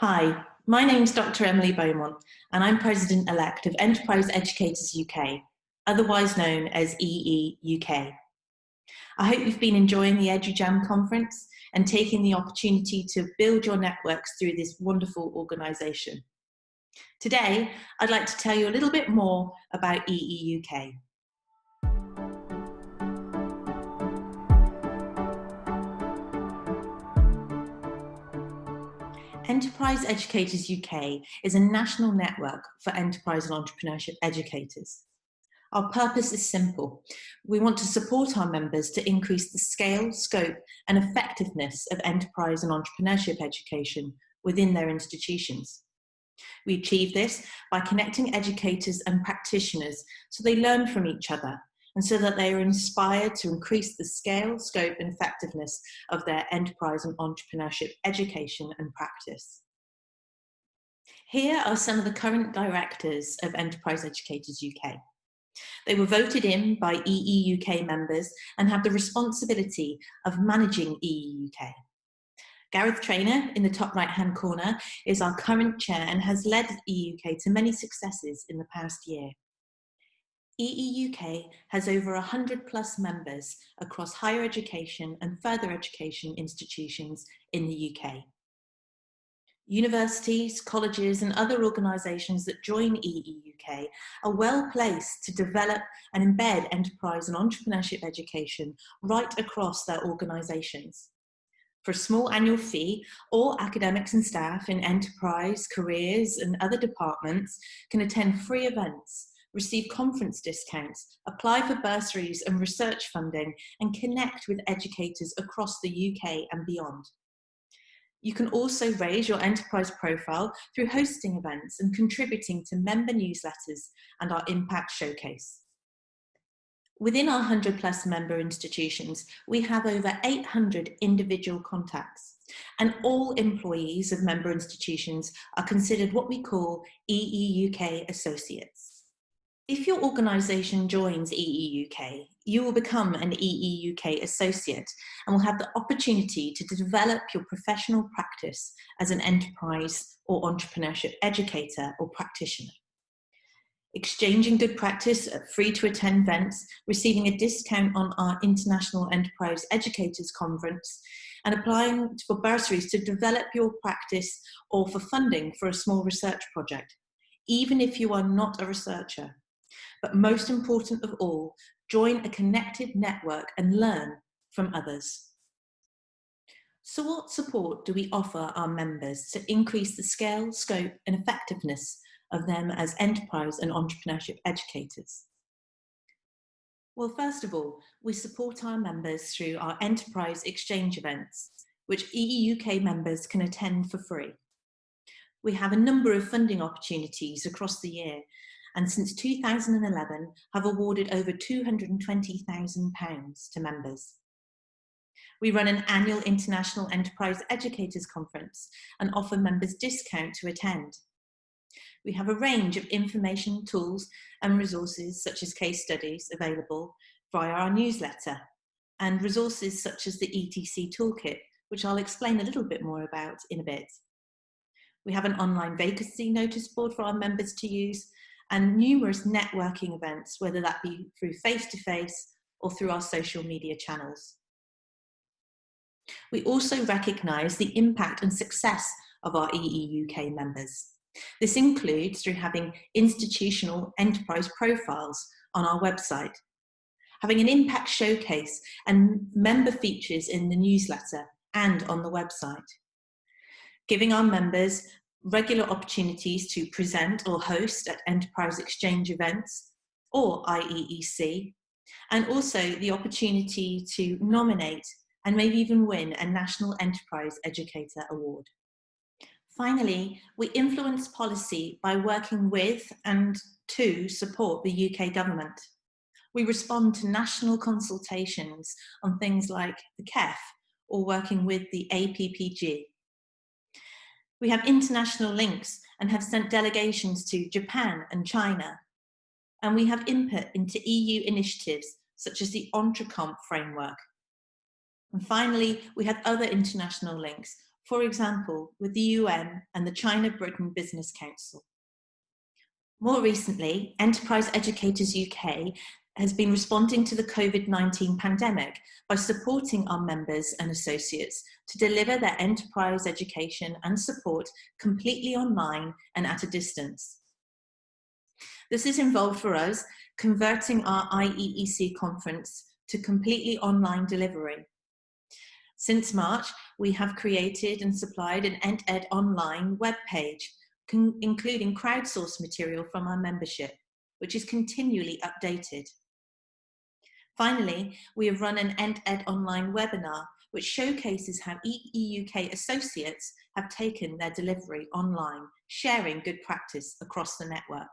Hi, my name's Dr. Emily Beaumont, and I'm President-elect of Enterprise Educators UK, otherwise known as EE UK. I hope you've been enjoying the EduJam conference and taking the opportunity to build your networks through this wonderful organisation. Today, I'd like to tell you a little bit more about EE UK. Enterprise Educators UK is a national network for enterprise and entrepreneurship educators. Our purpose is simple. We want to support our members to increase the scale, scope, and effectiveness of enterprise and entrepreneurship education within their institutions. We achieve this by connecting educators and practitioners so they learn from each other and so that they are inspired to increase the scale, scope, and effectiveness of their enterprise and entrepreneurship education and practice. Here are some of the current directors of Enterprise Educators UK. They were voted in by EE UK members and have the responsibility of managing EE UK. Gareth Traynor, in the top right-hand corner, is our current chair and has led EE UK to many successes in the past year. EE UK has over 100 plus members across higher education and further education institutions in the UK. Universities, colleges, and other organisations that join EE UK are well placed to develop and embed enterprise and entrepreneurship education right across their organisations. For a small annual fee, all academics and staff in enterprise, careers, and other departments can attend free events, receive conference discounts, apply for bursaries and research funding, and connect with educators across the UK and beyond. You can also raise your enterprise profile through hosting events and contributing to member newsletters and our Impact Showcase. Within our 100 plus member institutions, we have over 800 individual contacts, and all employees of member institutions are considered what we call EE UK associates. If your organisation joins EE UK, you will become an EE UK associate and will have the opportunity to develop your professional practice as an enterprise or entrepreneurship educator or practitioner. Exchanging good practice at free to attend events, receiving a discount on our International Enterprise Educators Conference, and applying for bursaries to develop your practice or for funding for a small research project, even if you are not a researcher. But most important of all, join a connected network and learn from others. So what support do we offer our members to increase the scale, scope, and effectiveness of them as enterprise and entrepreneurship educators? Well, first of all, we support our members through our enterprise exchange events, which EE UK members can attend for free. We have a number of funding opportunities across the year, and since 2011 have awarded over £220,000 to members. We run an annual International Enterprise Educators Conference and offer members discount to attend. We have a range of information, tools and resources such as case studies available via our newsletter, and resources such as the ETC Toolkit, which I'll explain a little bit more about in a bit. We have an online vacancy notice board for our members to use, and numerous networking events, whether that be through face-to-face or through our social media channels. We also recognise the impact and success of our EE UK members. This includes through having institutional enterprise profiles on our website, having an impact showcase and member features in the newsletter and on the website, giving our members regular opportunities to present or host at enterprise exchange events or IEEC, and also the opportunity to nominate and maybe even win a National Enterprise Educator Award. Finally, we influence policy by working with and to support the UK government. We respond to national consultations on things like the KEF or working with the APPG. We have international links and have sent delegations to Japan and China. And we have input into EU initiatives such as the Entrecomp framework. And finally, we have other international links for example, with the UN and the China-Britain Business Council. More recently, Enterprise Educators UK has been responding to the COVID-19 pandemic by supporting our members and associates to deliver their enterprise education and support completely online and at a distance. This has involved for us converting our IEEC conference to completely online delivery. Since March, we have created and supplied an EntEd online webpage, including crowdsourced material from our membership, which is continually updated. Finally, we have run an EntEd online webinar, which showcases how EEUK associates have taken their delivery online, sharing good practice across the network.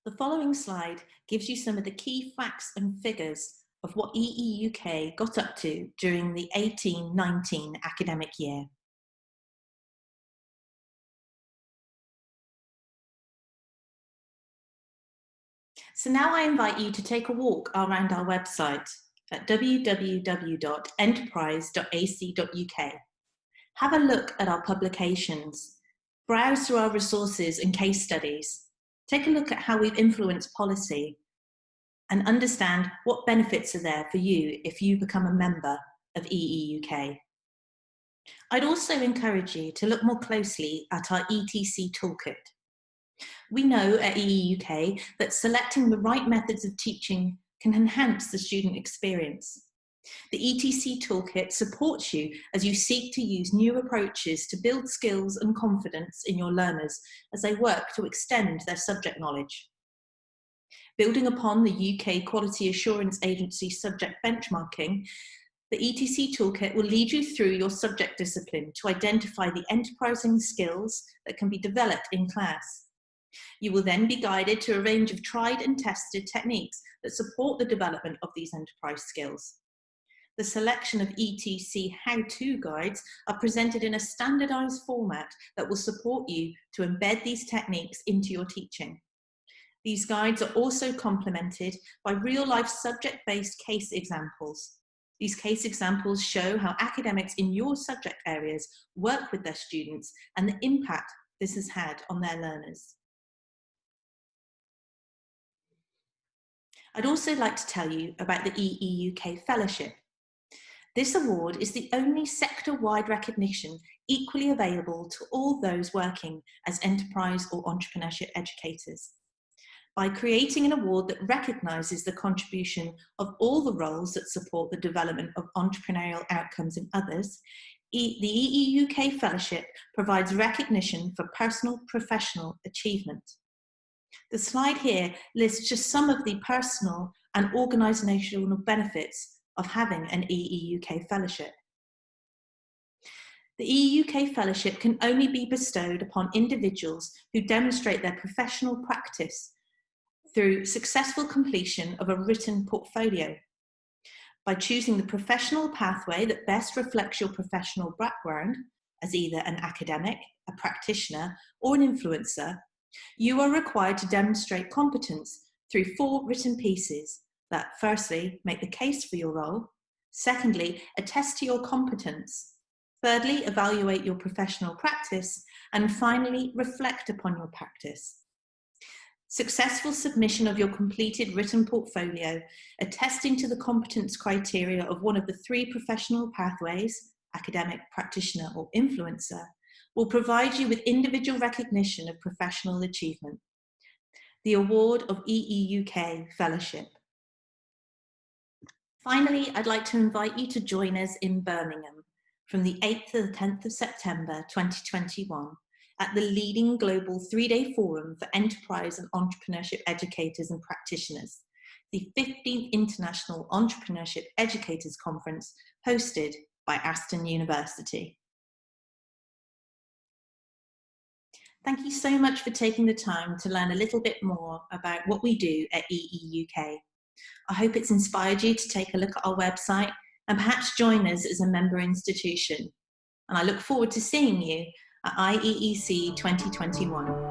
The following slide gives you some of the key facts and figures of what EEUK got up to during the 18-19 academic year. So now I invite you to take a walk around our website at www.enterprise.ac.uk. Have a look at our publications, browse through our resources and case studies, take a look at how we've influenced policy, and understand what benefits are there for you if you become a member of EEUK. I'd also encourage you to look more closely at our ETC Toolkit. We know at EEUK that selecting the right methods of teaching can enhance the student experience. The ETC Toolkit supports you as you seek to use new approaches to build skills and confidence in your learners as they work to extend their subject knowledge. Building upon the UK Quality Assurance Agency subject benchmarking, the ETC Toolkit will lead you through your subject discipline to identify the enterprising skills that can be developed in class. You will then be guided to a range of tried and tested techniques that support the development of these enterprise skills. The selection of ETC how-to guides are presented in a standardized format that will support you to embed these techniques into your teaching. These guides are also complemented by real-life subject-based case examples. These case examples show how academics in your subject areas work with their students and the impact this has had on their learners. I'd also like to tell you about the EEUK Fellowship. This award is the only sector-wide recognition equally available to all those working as enterprise or entrepreneurship educators. By creating an award that recognises the contribution of all the roles that support the development of entrepreneurial outcomes in others, the EEUK Fellowship provides recognition for personal professional achievement. The slide here lists just some of the personal and organisational benefits of having an EEUK Fellowship. The EEUK Fellowship can only be bestowed upon individuals who demonstrate their professional practice through successful completion of a written portfolio. By choosing the professional pathway that best reflects your professional background, as either an academic, a practitioner, or an influencer, you are required to demonstrate competence through 4 written pieces that firstly, make the case for your role, secondly, attest to your competence, thirdly, evaluate your professional practice, and finally, reflect upon your practice. Successful submission of your completed written portfolio, attesting to the competence criteria of one of the 3 professional pathways, academic, practitioner, or influencer, will provide you with individual recognition of professional achievement. The award of EEUK Fellowship. Finally, I'd like to invite you to join us in Birmingham from the 8th to the 10th of September 2021 at the leading global 3-day forum for enterprise and entrepreneurship educators and practitioners, the 15th International Entrepreneurship Educators Conference hosted by Aston University. Thank you so much for taking the time to learn a little bit more about what we do at EEUK. I hope it's inspired you to take a look at our website and perhaps join us as a member institution. And I look forward to seeing you at IEEC 2021.